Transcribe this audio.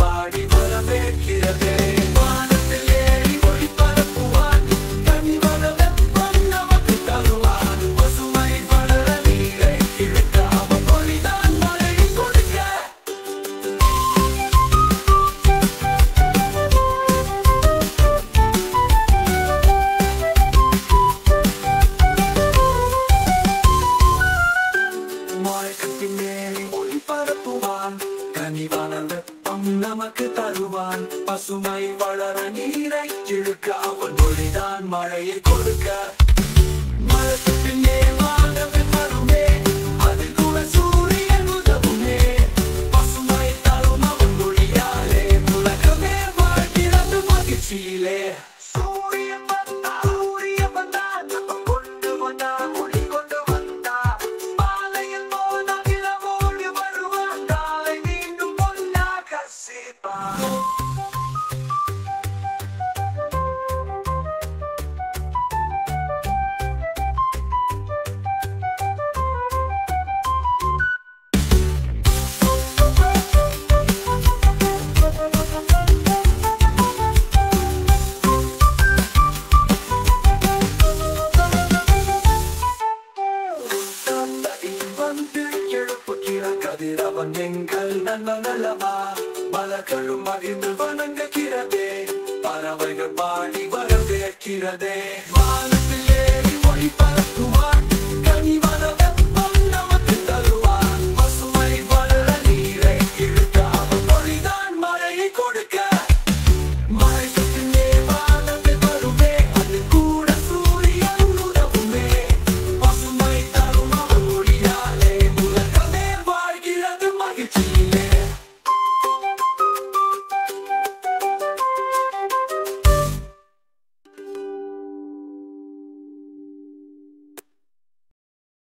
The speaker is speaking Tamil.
பாடி வரவேற்கிறதே. வானத்தில் ஏறி ஒளி பரப்புவான், கனிவள வெப்பம் நமக்கு தருவான். பசுமை வளர நீரை இழுக்க அவன் ஒளிதான் மழையை கொடுக்க. மழைக்கு ஏறி ஒளி பரப்புவான், கனிவான வெப்பம் நமக்கு தருவான். பசுமை வளர நீரை இழுக்க அவன் ஒளிதான் மழையை கொடுக்க. மழைக்கு பின்னே வானவில் வருமே, அதில் கூட சூரியன் உதவுமே. பசுமை தரும் அவன் ஒளியாலே உலகமே வாழ்கிறது மகிழ்ச்சியிலே. சூரியன் வந்தார், சூரியன் வந்தார், நம்ம கொண்டு வந்தார், ஒளி கொண்டு வந்தார். பாலையில் போனால் நிலவோடு வருவான், காலை மீண்டும் பொன்னாக சேர்ப்பான். வந்து எழுப்புகிற கதிரவன் எங்கள் நல்லவா. மலர்களும் மகிழ்ந்து வணங்குகிறதே, பறவைகள் பாடி வரவேற்கிறதே. வானத்தில் ஏறி ஒளி பரப்புவான்,